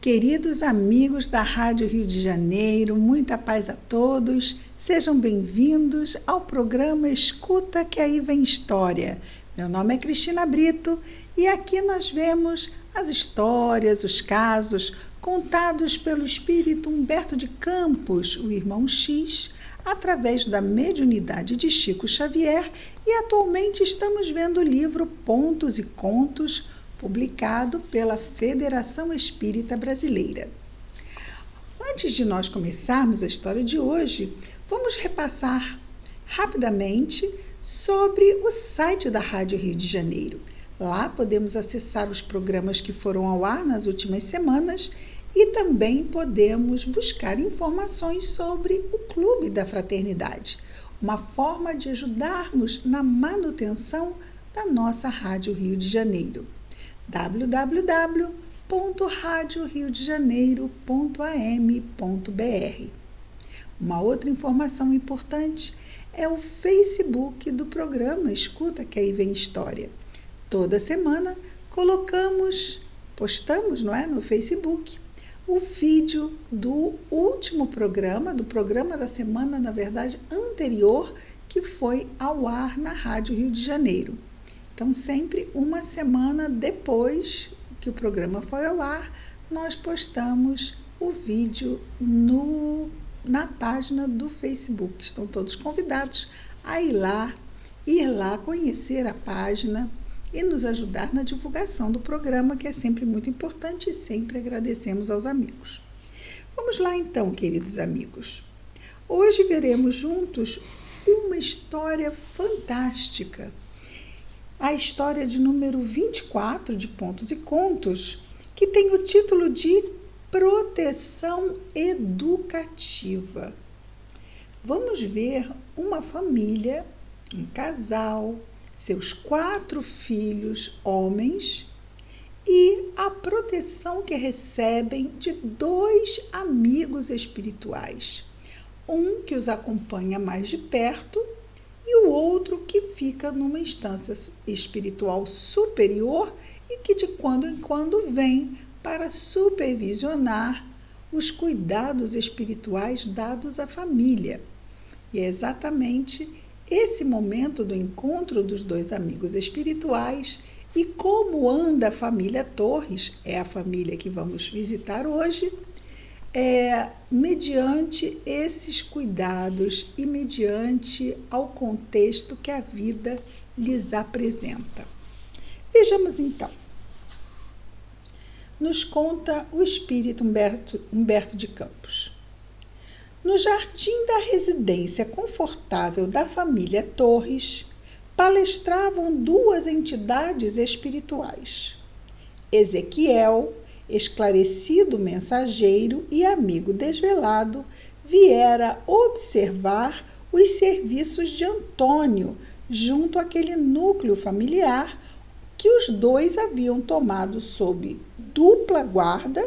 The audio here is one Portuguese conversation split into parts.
Queridos amigos da Rádio Rio de Janeiro, muita paz a todos. Sejam bem-vindos ao programa Escuta que aí vem história. Meu nome é Cristina Brito e aqui nós vemos as histórias, os casos contados pelo espírito Humberto de Campos, o irmão X, através da mediunidade de Chico Xavier, e atualmente estamos vendo o livro Pontos e Contos, publicado pela Federação Espírita Brasileira. Antes de nós começarmos a história de hoje, vamos repassar rapidamente sobre o site da Rádio Rio de Janeiro. Lá podemos acessar os programas que foram ao ar nas últimas semanas e também podemos buscar informações sobre o Clube da Fraternidade, uma forma de ajudarmos na manutenção da nossa Rádio Rio de Janeiro. www.radioriodejaneiro.am.br. Uma outra informação importante é o Facebook do programa Escuta que aí vem história. Toda semana postamos, no Facebook, o vídeo do último programa, do programa da semana, na verdade, anterior, que foi ao ar na Rádio Rio de Janeiro. Então, sempre uma semana depois que o programa foi ao ar, nós postamos o vídeo na página do Facebook. Estão todos convidados a ir lá conhecer a página e nos ajudar na divulgação do programa, que é sempre muito importante, e sempre agradecemos aos amigos. Vamos lá então, queridos amigos. Hoje veremos juntos uma história fantástica. A história de número 24 de Pontos e Contos, que tem o título de Proteção Educativa. Vamos ver uma família, um casal, seus 4 filhos homens e a proteção que recebem de 2 amigos espirituais. Um que os acompanha mais de perto e o outro que fica numa instância espiritual superior e que de quando em quando vem para supervisionar os cuidados espirituais dados à família. E é exatamente esse momento do encontro dos 2 amigos espirituais e como anda a família Torres, é a família que vamos visitar hoje, mediante esses cuidados e mediante ao contexto que a vida lhes apresenta. Vejamos então. Nos conta o espírito Humberto de Campos. No jardim da residência confortável da família Torres, palestravam 2 entidades espirituais. Ezequiel, esclarecido mensageiro e amigo desvelado, viera observar os serviços de Antônio junto àquele núcleo familiar que os 2 haviam tomado sob dupla guarda,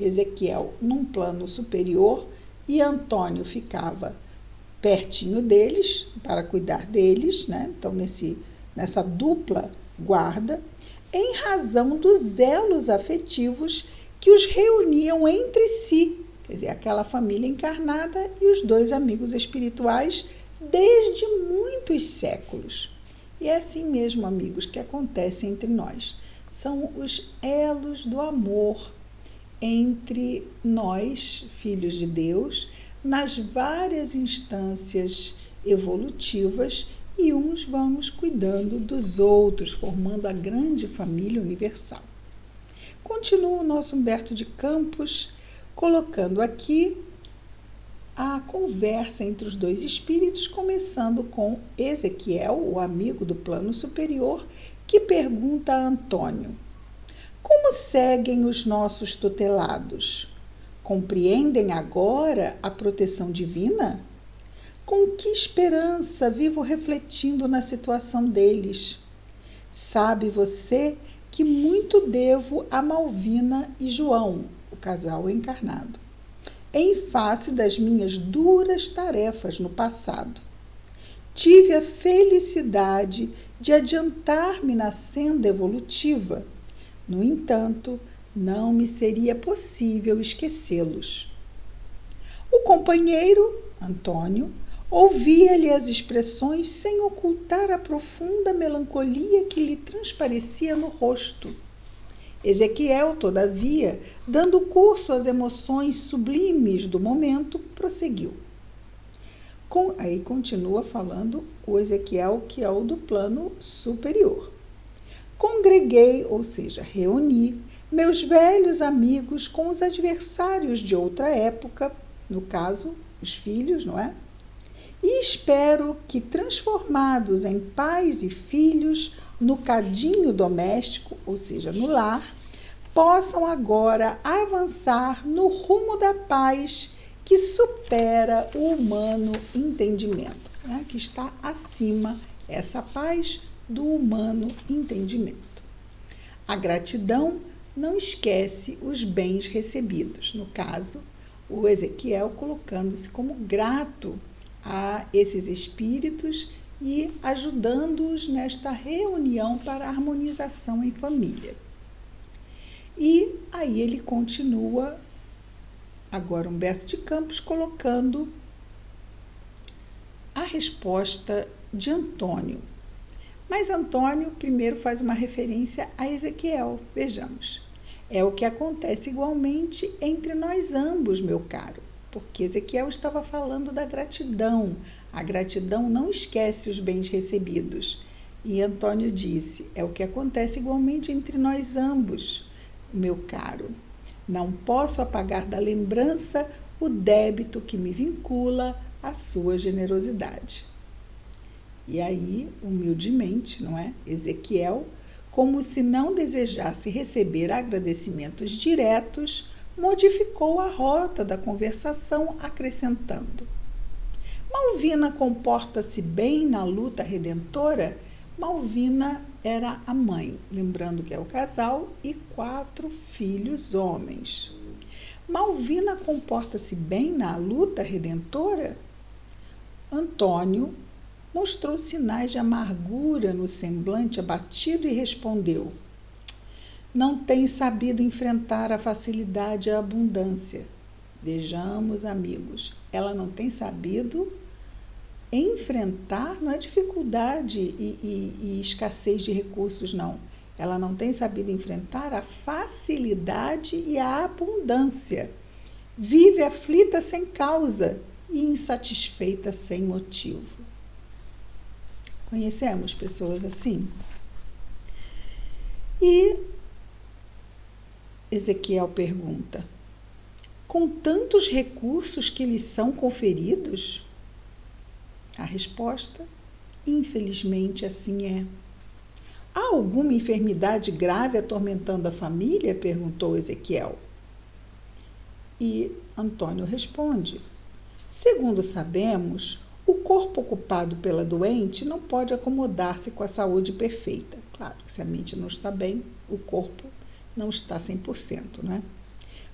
Ezequiel num plano superior e Antônio ficava pertinho deles para cuidar deles, Então nessa dupla guarda, em razão dos elos afetivos que os reuniam entre si, quer dizer, aquela família encarnada e os 2 amigos espirituais desde muitos séculos. E é assim mesmo, amigos, que acontece entre nós. São os elos do amor entre nós, filhos de Deus, nas várias instâncias evolutivas, e uns vamos cuidando dos outros, formando a grande família universal. Continua o nosso Humberto de Campos, colocando aqui a conversa entre os 2 espíritos, começando com Ezequiel, o amigo do plano superior, que pergunta a Antônio: como seguem os nossos tutelados? Compreendem agora a proteção divina? Com que esperança vivo refletindo na situação deles? Sabe você que muito devo a Malvina e João, o casal encarnado, em face das minhas duras tarefas no passado. Tive a felicidade de adiantar-me na senda evolutiva. No entanto, Não me seria possível esquecê-los. O companheiro, Antônio, ouvia-lhe as expressões sem ocultar a profunda melancolia que lhe transparecia no rosto. Ezequiel, todavia, dando curso às emoções sublimes do momento, prosseguiu. Aí continua falando o Ezequiel, que é o do plano superior. Congreguei, ou seja, reuni, meus velhos amigos com os adversários de outra época, no caso, os filhos, não é? E espero que, transformados em pais e filhos no cadinho doméstico, ou seja, no lar, possam agora avançar no rumo da paz que supera o humano entendimento, né? Que está acima, essa paz do humano entendimento. A gratidão não esquece os bens recebidos. No caso, o Ezequiel colocando-se como grato a esses espíritos e ajudando-os nesta reunião para a harmonização em família. E aí ele continua, agora Humberto de Campos, colocando a resposta de Antônio. Mas Antônio primeiro faz uma referência a Ezequiel. Vejamos. É o que acontece igualmente entre nós ambos, meu caro, porque Ezequiel estava falando da gratidão. A gratidão não esquece os bens recebidos. E Antônio disse, é o que acontece igualmente entre nós ambos, meu caro. Não posso apagar da lembrança o débito que me vincula à sua generosidade. E aí, humildemente, não é? Ezequiel, como se não desejasse receber agradecimentos diretos, modificou a rota da conversação, acrescentando: Malvina comporta-se bem na luta redentora? Malvina era a mãe, lembrando que é o casal e 4 filhos homens. Malvina comporta-se bem na luta redentora? Antônio mostrou sinais de amargura no semblante abatido e respondeu: Não tem sabido enfrentar a facilidade e a abundância. Vejamos, amigos, ela não tem sabido enfrentar, não é dificuldade e escassez de recursos, não. Ela não tem sabido enfrentar a facilidade e a abundância. Vive aflita sem causa e insatisfeita sem motivo. Conhecemos pessoas assim? E Ezequiel pergunta: com tantos recursos que lhes são conferidos? A resposta: infelizmente assim é. Há alguma enfermidade grave atormentando a família? Perguntou Ezequiel. E Antônio responde: segundo sabemos, o corpo ocupado pela doente não pode acomodar-se com a saúde perfeita. Claro que se a mente não está bem, o corpo não está 100%, não é?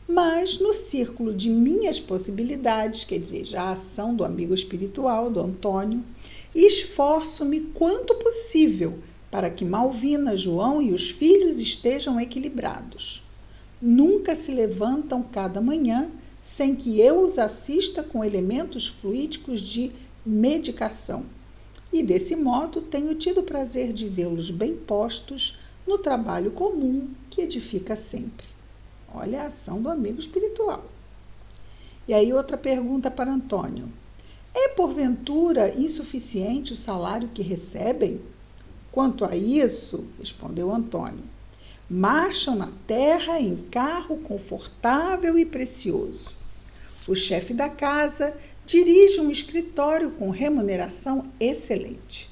Mas no círculo de minhas possibilidades, quer dizer, já a ação do amigo espiritual, do Antônio, esforço-me quanto possível para que Malvina, João e os filhos estejam equilibrados. Nunca se levantam cada manhã sem que eu os assista com elementos fluídicos de medicação. E desse modo tenho tido o prazer de vê-los bem postos no trabalho comum que edifica sempre. Olha a ação do amigo espiritual. E aí outra pergunta para Antônio: é porventura insuficiente o salário que recebem? Quanto a isso, respondeu Antônio, marcham na terra em carro confortável e precioso. O chefe da casa dirige um escritório com remuneração excelente.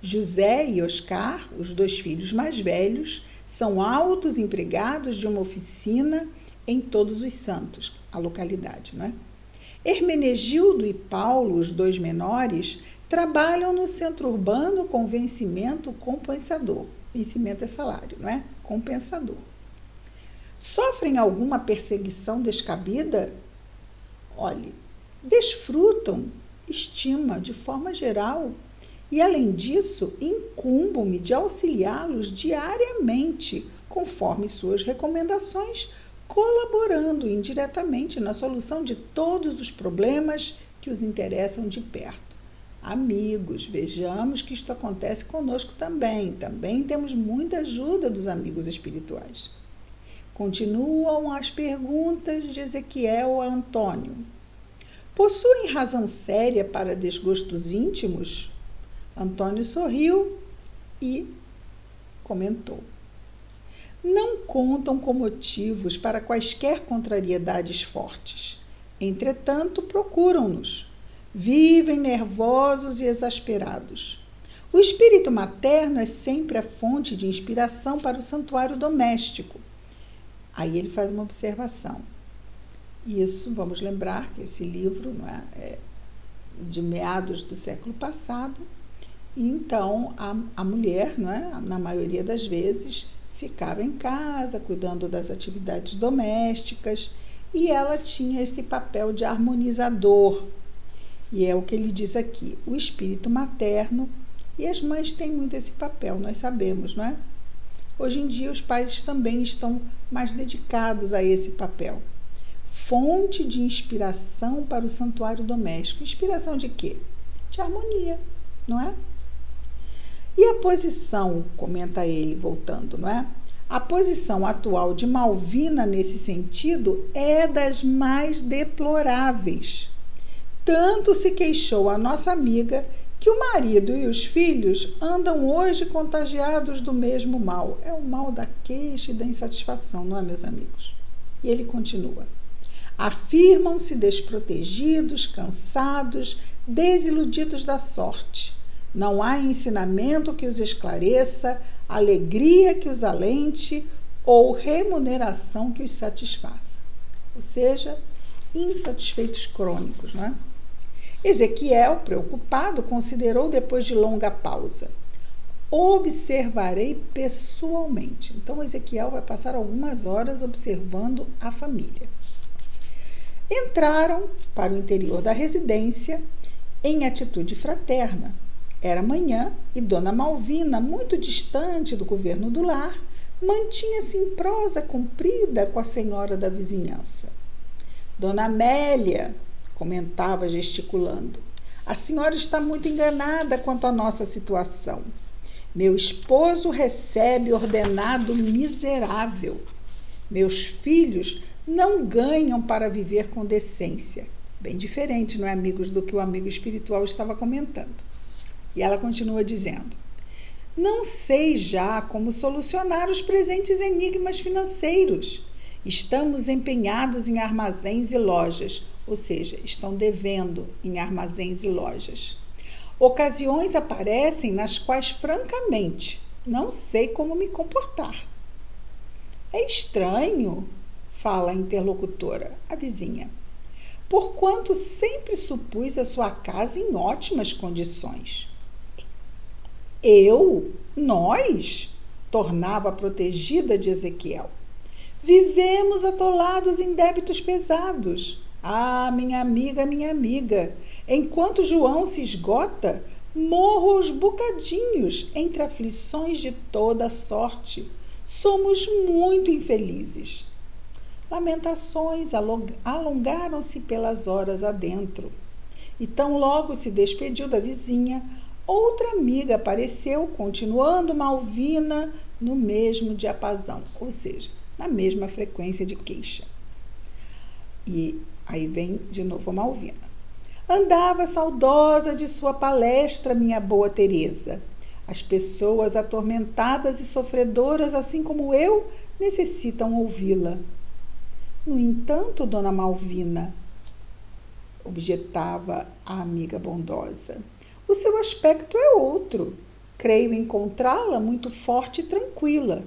José e Oscar, os 2 filhos mais velhos, são altos empregados de uma oficina em Todos os Santos, a localidade, não é? Hermenegildo e Paulo, os 2 menores, trabalham no centro urbano com vencimento compensador. Vencimento é salário, não é? Compensador. Sofrem alguma perseguição descabida? Olhe, desfrutam estima de forma geral e, além disso, incumbo-me de auxiliá-los diariamente conforme suas recomendações, colaborando indiretamente na solução de todos os problemas que os interessam de perto. Amigos, vejamos que isto acontece conosco também. Também temos muita ajuda dos amigos espirituais. Continuam as perguntas de Ezequiel a Antônio. Possuem razão séria para desgostos íntimos? Antônio sorriu e comentou. Não contam com motivos para quaisquer contrariedades fortes. Entretanto, procuram-nos. Vivem nervosos e exasperados. O espírito materno é sempre a fonte de inspiração para o santuário doméstico. Aí ele faz uma observação. Isso, vamos lembrar que esse livro é de meados do século passado. Então, a mulher, na maioria das vezes, ficava em casa, cuidando das atividades domésticas, e ela tinha esse papel de harmonizador. E é o que ele diz aqui, o espírito materno, e as mães têm muito esse papel, nós sabemos, não é? Hoje em dia, os pais também estão mais dedicados a esse papel. Fonte de inspiração para o santuário doméstico. Inspiração de quê? De harmonia, não é? E a posição, comenta ele, voltando, não é? A posição atual de Malvina, nesse sentido, é das mais deploráveis. Tanto se queixou a nossa amiga que o marido e os filhos andam hoje contagiados do mesmo mal. É o mal da queixa e da insatisfação, não é, meus amigos? E ele continua. Afirmam-se desprotegidos, cansados, desiludidos da sorte. Não há ensinamento que os esclareça, alegria que os alente ou remuneração que os satisfaça. Ou seja, insatisfeitos crônicos, não é? Ezequiel, preocupado, considerou depois de longa pausa. Observarei pessoalmente. Então, Ezequiel vai passar algumas horas observando a família. Entraram para o interior da residência em atitude fraterna. Era manhã e Dona Malvina, muito distante do governo do lar, mantinha-se em prosa comprida com a senhora da vizinhança. Dona Amélia, comentava gesticulando, a senhora está muito enganada quanto à nossa situação. Meu esposo recebe ordenado miserável. Meus filhos não ganham para viver com decência. Bem diferente, não é, amigos, do que o amigo espiritual estava comentando. E ela continua dizendo, não sei já como solucionar os presentes enigmas financeiros. Estamos empenhados em armazéns e lojas, ou seja, estão devendo em armazéns e lojas. Ocasiões aparecem nas quais, francamente, não sei como me comportar. É estranho, fala a interlocutora, a vizinha, porquanto sempre supus a sua casa em ótimas condições. Nós, tornava a protegida de Ezequiel. Vivemos atolados em débitos pesados. Ah, minha amiga, enquanto João se esgota, morro aos bocadinhos entre aflições de toda sorte. Somos muito infelizes. Lamentações alongaram-se pelas horas adentro. E tão logo se despediu da vizinha, outra amiga apareceu, continuando Malvina no mesmo diapasão, ou seja, na mesma frequência de queixa. E aí vem de novo a Malvina. Andava saudosa de sua palestra, minha boa Teresa. As pessoas atormentadas e sofredoras, assim como eu, necessitam ouvi-la. No entanto, Dona Malvina, objetava a amiga bondosa, o seu aspecto é outro. Creio encontrá-la muito forte e tranquila.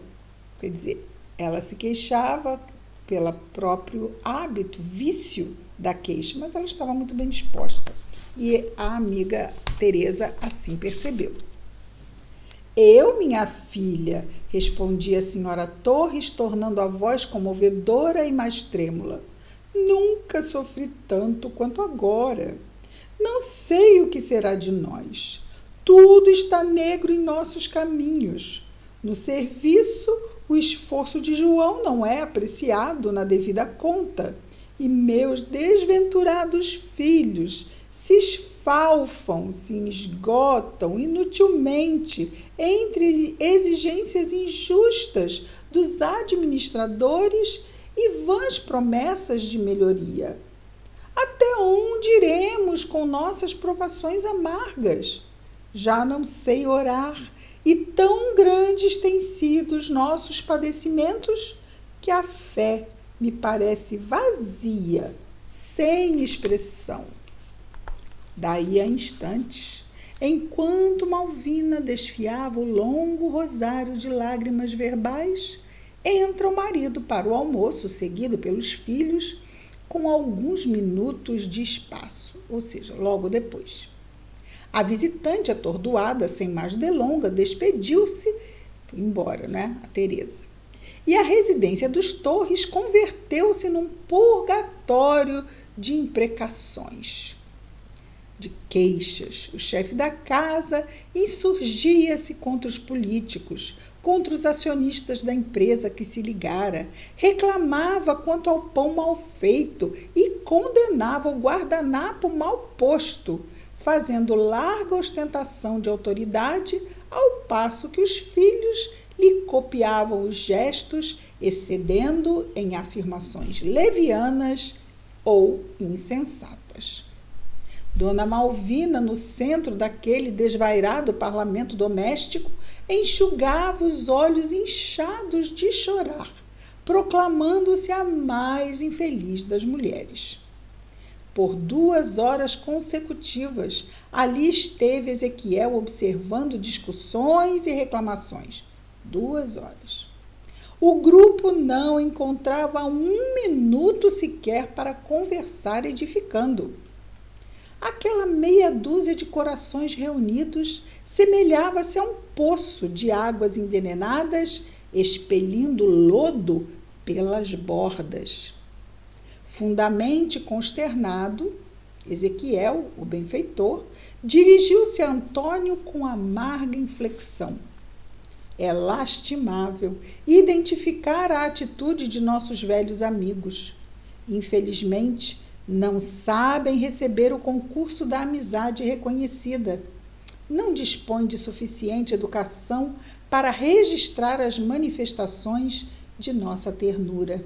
Quer dizer, ela se queixava pelo próprio hábito, vício da queixa, mas ela estava muito bem disposta. E a amiga Teresa assim percebeu. Minha filha, respondia a senhora Torres, tornando a voz comovedora e mais trêmula. Nunca sofri tanto quanto agora. Não sei o que será de nós. Tudo está negro em nossos caminhos. No serviço, o esforço de João não é apreciado na devida conta, e meus desventurados filhos se esfalfam, se esgotam inutilmente entre exigências injustas dos administradores e vãs promessas de melhoria. Até onde iremos com nossas provações amargas? Já não sei orar, e tão grandes têm sido os nossos padecimentos que a fé me parece vazia, sem expressão. Daí a instantes, enquanto Malvina desfiava o longo rosário de lágrimas verbais, entra o marido para o almoço, seguido pelos filhos, com alguns minutos de espaço, ou seja, logo depois. A visitante, atordoada, sem mais delonga, despediu-se, foi embora, né, a Teresa. E a residência dos Torres converteu-se num purgatório de imprecações, de queixas. O chefe da casa insurgia-se contra os políticos, contra os acionistas da empresa que se ligara, reclamava quanto ao pão mal feito e condenava o guardanapo mal posto, fazendo larga ostentação de autoridade, ao passo que os filhos lhe copiavam os gestos, excedendo em afirmações levianas ou insensatas. Dona Malvina, no centro daquele desvairado parlamento doméstico, enxugava os olhos inchados de chorar, proclamando-se a mais infeliz das mulheres. Por 2 horas consecutivas, ali esteve Ezequiel observando discussões e reclamações. 2 horas. O grupo não encontrava 1 minuto sequer para conversar edificando. Aquela meia dúzia de corações reunidos semelhava-se a um poço de águas envenenadas, expelindo lodo pelas bordas. Fundamente consternado, Ezequiel, o benfeitor, dirigiu-se a Antônio com amarga inflexão. É lastimável identificar a atitude de nossos velhos amigos. Infelizmente, não sabem receber o concurso da amizade reconhecida. Não dispõem de suficiente educação para registrar as manifestações de nossa ternura.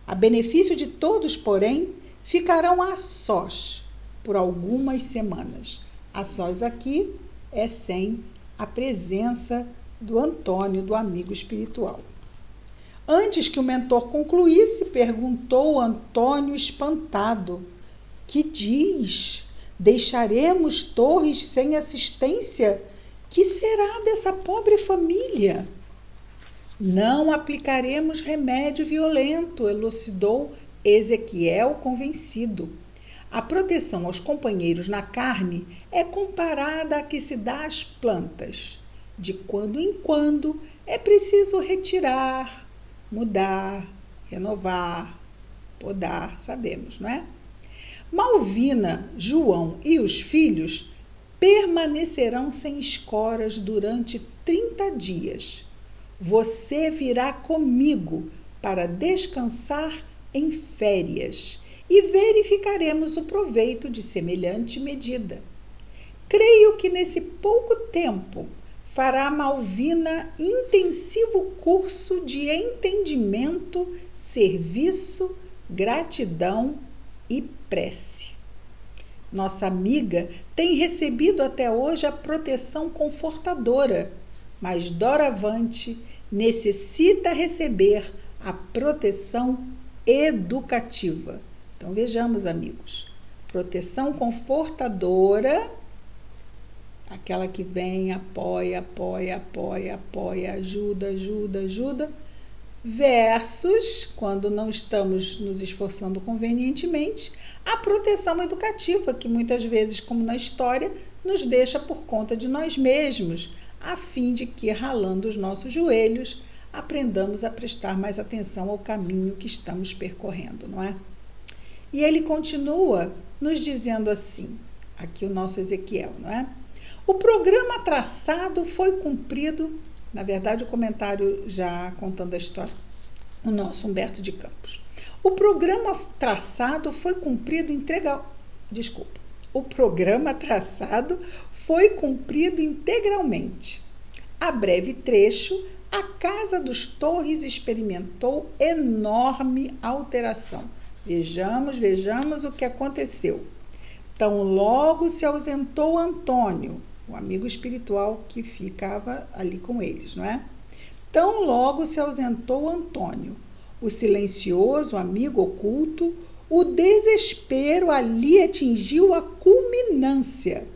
A benefício de todos, porém, ficarão a sós por algumas semanas. A sós aqui é sem a presença do Antônio, do amigo espiritual. Antes que o mentor concluísse, perguntou Antônio espantado: que diz? Deixaremos Torres sem assistência? Que será dessa pobre família? Não aplicaremos remédio violento, elucidou Ezequiel convencido. A proteção aos companheiros na carne é comparada à que se dá às plantas. De quando em quando é preciso retirar, mudar, renovar, podar, sabemos, não é? Malvina, João e os filhos permanecerão sem escoras durante 30 dias. Você virá comigo para descansar em férias e verificaremos o proveito de semelhante medida. Creio que nesse pouco tempo fará Malvina intensivo curso de entendimento, serviço, gratidão e prece. Nossa amiga tem recebido até hoje a proteção confortadora, mas doravante necessita receber a proteção educativa. Então vejamos, amigos, proteção confortadora, aquela que vem, apoia, ajuda, versus, quando não estamos nos esforçando convenientemente, a proteção educativa, que muitas vezes, como na história, nos deixa por conta de nós mesmos, a fim de que, ralando os nossos joelhos, aprendamos a prestar mais atenção ao caminho que estamos percorrendo, não é? E ele continua nos dizendo assim, aqui o nosso Ezequiel, não é? O programa traçado foi cumprido Na verdade, o comentário já contando a história, o nosso Humberto de Campos. O programa traçado foi cumprido integralmente. A breve trecho, a Casa dos Torres experimentou enorme alteração. Vejamos o que aconteceu. Tão logo se ausentou Antônio, o amigo espiritual que ficava ali com eles, não é? Tão logo se ausentou Antônio, o silencioso amigo oculto, o desespero ali atingiu a culminância.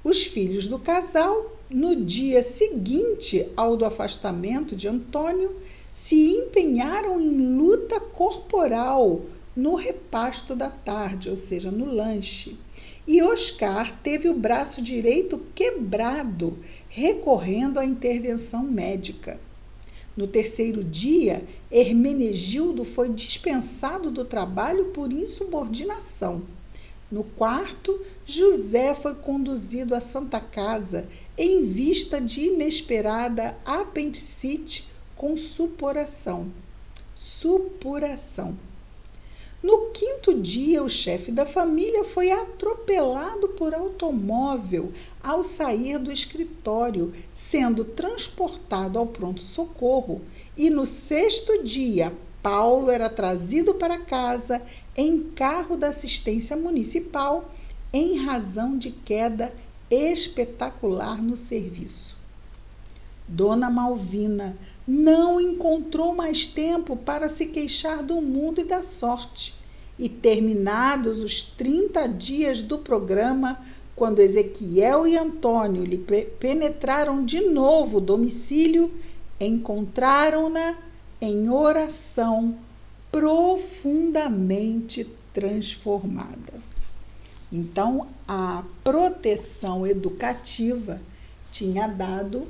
Os filhos do casal, no dia seguinte ao do afastamento de Antônio, se empenharam em luta corporal no repasto da tarde, ou seja, no lanche. E Oscar teve o braço direito quebrado, recorrendo à intervenção médica. No terceiro dia, Hermenegildo foi dispensado do trabalho por insubordinação. No quarto, José foi conduzido à Santa Casa em vista de inesperada apendicite com supuração. No quinto dia, o chefe da família foi atropelado por automóvel ao sair do escritório, sendo transportado ao pronto-socorro. E no sexto dia, Paulo era trazido para casa em carro da assistência municipal em razão de queda espetacular no serviço. Dona Malvina não encontrou mais tempo para se queixar do mundo e da sorte. E terminados os 30 dias do programa, quando Ezequiel e Antônio lhe penetraram de novo o domicílio, encontraram-na em oração, profundamente transformada. Então, a proteção educativa tinha dado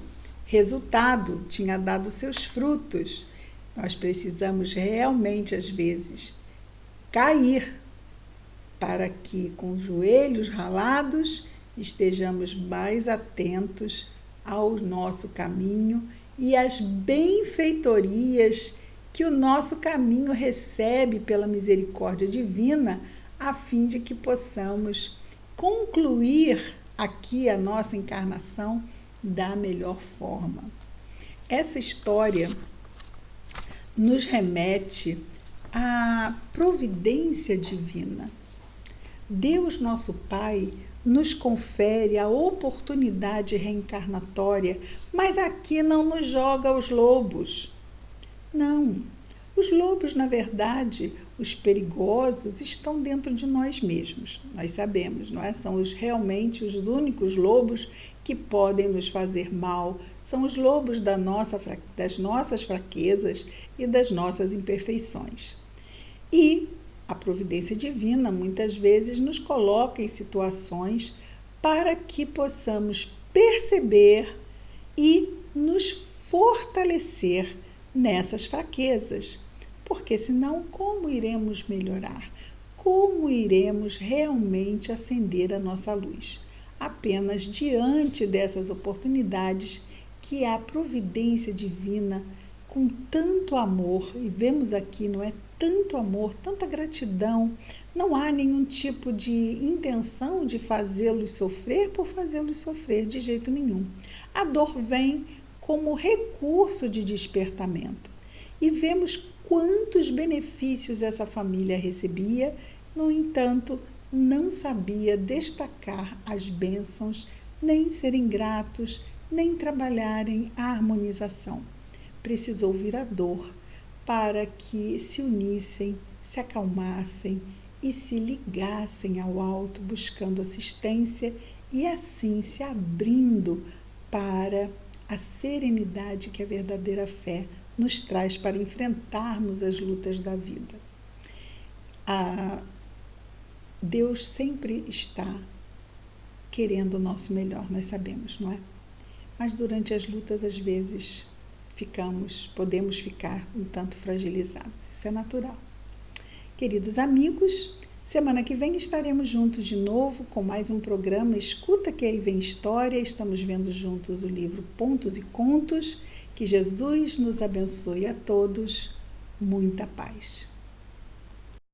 resultado, tinha dado seus frutos. Nós precisamos realmente, às vezes, cair para que, com os joelhos ralados, estejamos mais atentos ao nosso caminho e às benfeitorias que o nosso caminho recebe pela misericórdia divina, a fim de que possamos concluir aqui a nossa encarnação da melhor forma. Essa história nos remete à providência divina. Deus, nosso Pai, nos confere a oportunidade reencarnatória, mas aqui não nos joga os lobos. Não, os lobos, na verdade, os perigosos, estão dentro de nós mesmos. Nós sabemos, não é? São realmente os únicos lobos que podem nos fazer mal. São os lobos das nossas fraquezas e das nossas imperfeições. E a providência divina, muitas vezes, nos coloca em situações para que possamos perceber e nos fortalecer nessas fraquezas, porque senão como iremos melhorar? Como iremos realmente acender a nossa luz? Apenas diante dessas oportunidades que a providência divina, com tanto amor, e vemos aqui, não é? Tanto amor, tanta gratidão, não há nenhum tipo de intenção de fazê-los sofrer por fazê-los sofrer, de jeito nenhum. A dor vem como recurso de despertamento. E vemos quantos benefícios essa família recebia, no entanto, não sabia destacar as bênçãos, nem serem gratos, nem trabalharem a harmonização. Precisou vir a dor para que se unissem, se acalmassem e se ligassem ao alto, buscando assistência e assim se abrindo para a serenidade que a verdadeira fé nos traz para enfrentarmos as lutas da vida. Deus sempre está querendo o nosso melhor, nós sabemos, não é? Mas durante as lutas, às vezes, podemos ficar um tanto fragilizados. Isso é natural. Queridos amigos, Semana que vem estaremos juntos de novo com mais um programa Escuta que aí vem história. Estamos vendo juntos o livro Pontos e Contos. Que Jesus nos abençoe a todos. Muita paz.